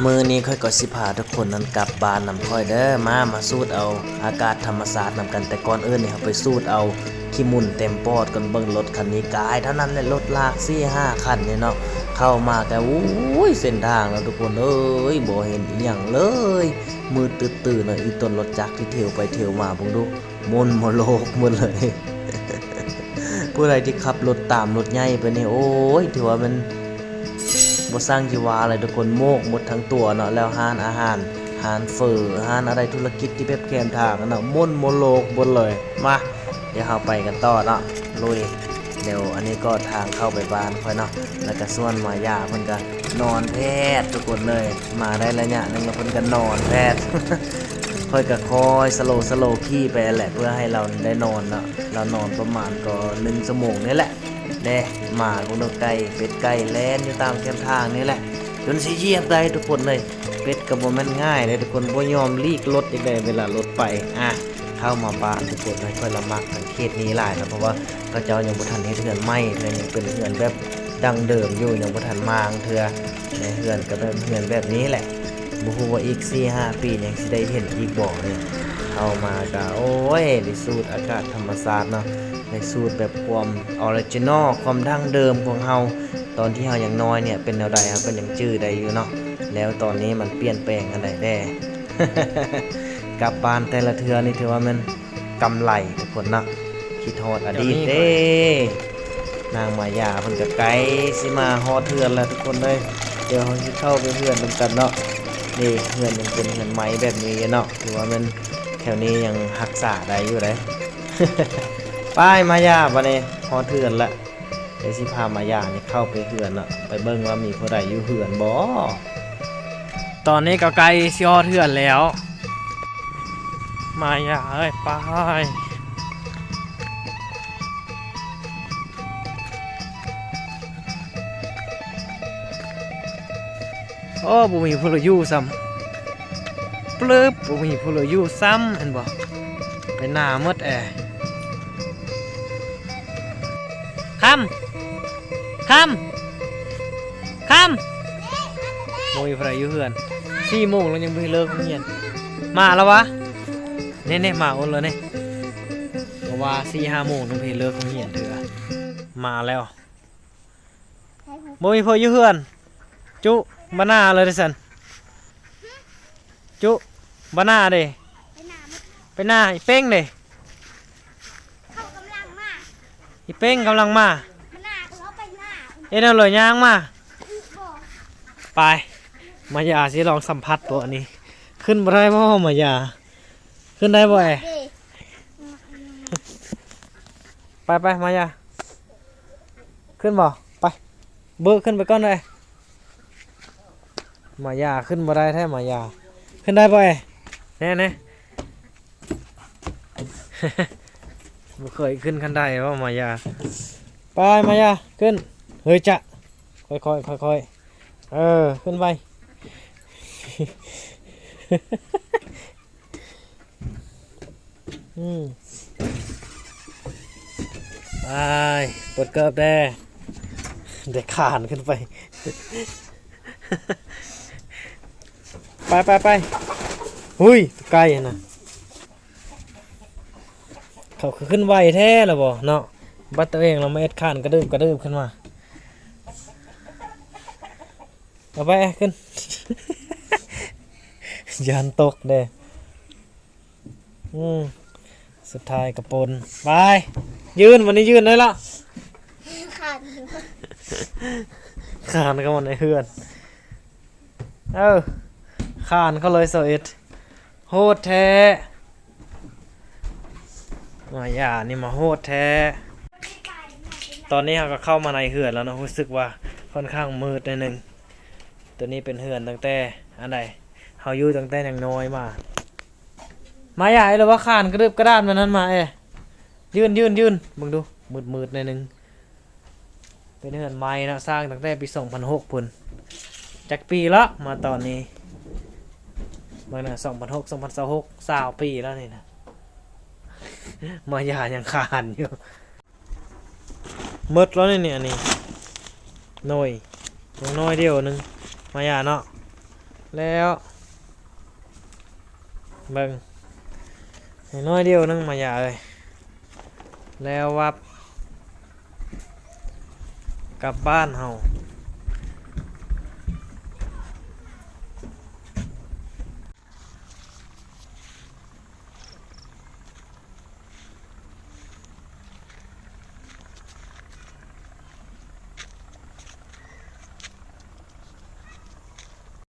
มือนี้ค่อยก็สิพาทุกคนนั้นกลับบ้านนำค่อยเด้อมาสูดเอาอากาศธรรมชาตินำกันแต่ก่อนอื่นนี่เฮาไปสูดเอาขี้มุ่นเต็มปอดกันเบิ่งรถคันนี้กายเท่านั้นแหละรถลาก 4-5 คันนี่เนาะเข้ามาแต่อู้ยเส้นทางแล้วทุกคนเอ้ยบ่เห็นอีหยังเลยมืดตื้อๆเนาะอีต้นรถจักรที่เที่ยวไปเที่ยวมาเบิ่งดูมนโลกหมดเลย ผู้ใดที่ขับรถตามรถใหญ่ไปนี่โอ้ยถือว่ามันบ่สร้างชีวาอะไรทุกคนโมกหมดทั้งตัวเนาะแล้วห้านอาหารห้านเฟอห้านอะไรธุรกิจที่แบบแคมทางเนาะม่นโมโลกหมดเลยมาเดี๋ยวเราไปกันต่อเนาะลุยเดี๋ยวอันนี้ก็ทางเข้าไปบ้านค่อยเนาะแล้วก็ส่วนมายาเพิ่นก็นอนแพทย์ทุกคนเลยมาได้ระยะนึงแล้วเพิ่นก็นอนแพทย์ ค่อยก็คอยสโลขี่ไปแหละเพื่อให้เราได้นอนเนาะเรานอนประมาณก็1 ชั่วโมงนี่แหละเด้หมาของนกไก่เป็ดไก่แล่นอยู่ตามแคมทางนี่แหละจนสิเหยียบได้ทุกคนเลยเป็ดก็บ่แม่นง่ายเลยทุกคนบ่ยอมลีกรถอีกได้เวลารถไปเข้ามาบ้านทุกคนค่อยละมักทางเขตนี้หลายนะเพราะว่าเขาเจ้ายังบ่ทันเฮ็ดเรือนใหม่เลยยังเป็นเรือนแบบดั้งเดิมอยู่ยังบ่ทันมางเทื่อในเรือนก็เป็นเรือนแบบนี้แหละบ่ฮู้ว่าอีก 4-5 ปียังสิได้เห็นอีกบ่เนี่ยเข้ามาก็โอ้ยได้สูดอากาศธรรมชาติเนาะในสูตรแบบความออริจินอลความดั้งเดิมของเฮาตอนที่เฮายังน้อยเนี่ยเป็นแนวใดครับก็ยังจื้อได้อยู่เนาะแล้วตอนนี้มันเปลี่ยนแปลงอันใดแน่ กลับบ้านแต่ละเทื่อนี่ถือว่ามันกำไรทุกคนเนาะคิดฮอดอดีตเด้นางมายาเพิ่นก็ไกลสิมาฮอดเทื่อนแล้วทุกคนเลยเดี๋ยวเฮาสิเข้าไปเฮือนนำกันเนาะนี่เฮือนยังเป็นเฮือนไม้แบบนี้เนาะถือว่ามันแถวนี้ยังรักษาได้อยู่เด้ ป้ายมายาบัดนี้ฮอดเทือนละเดี๋ยวสิพามายานี่เข้าไปเฮือนเนาะไปเบิ่งว่ามีผู้ใดอยู่เฮือนบ่ตอนนี้ก็ไกลสิฮอดเฮือนแล้วมายาเอ้ยป้ายโอ้บ่มีผู้อยู่ซ้ำปลึบบ่มีผู้อยู่ซ้ำเห็นบ่ไปหน้าหมดคำโมยพระอยู่เฮือน4 โมงแล้วยังไม่เลิกเรียนมาแล้ววะเนี่ยมาอ้นเลยเนี่ยเพราะว่า 4-5 โมงต้องไปเลิกเรียนเถอะมาแล้วโมยพออยู่เฮือนจุบานาเลยดิสันจุบานาเด้ไปหน้าอีเป้งเด้เขากำลังมาอีเป้งกำลังมาเอ็นเอาเลยย่างมาไปมายาสิลองสัมผัสตัวนี้ขึ้นบ่ได้บ่มายาขึ้นได้บ่ไปมายาขึ้นบ่ไปเบิกขึ้นไปก่อนเลยมายาขึ้นบ่ได้แท้มายาขึ้นได้บ่แน่บ่เคยขึ้นขั้นได้ว่ามายาไปมายาขึ้นเฮ้ยจะค่อยขึ้นไป ไปปวดเกิบได้เด็กขานขึ้นไป ไปหุ้ยไกลนะเขาขึ้นไวแท้หรอบ่เนาะบัดตัวเองเราไม่เอ็ดขานกระดืบขึ้นมาเอาไปขึ้น ยันตกเด้สุดท้ายกระปนไปยืนวันนี้ยืนได้ละขานก็มันในเฮือนขานเขาเลยเอ็ดโหดแท้มายานี่มาโหดแท้ตอนนี้เราก็เข้ามาในเฮือนแล้วนะรู้สึกว่าค่อนข้างมืดนิดนึงตัวนี้เป็นเฮือนตั้งแต่อันใดเฮาอยู่ตั้งแต่ยังน้อยมาใหญ่หรือว่าขานกระดึบกระดานมันนั้นมายืนมึงดูมืดในนึงเป็นเฮือนไม้นะสร้างตั้งแต่ปี 2006 พุ่นจักปีละมาตอนนี้มาน่ะ2006 2026 20 ปีแล้วนี่นะมาหยายังขานอยู่มืดแล้วนี่น้อยเดียวนึงมาหยาเนาะ แล้วเบิ่งให้น้อยเดียวนึงมาอย่าเลยแล้ววับกลับบ้านเฮา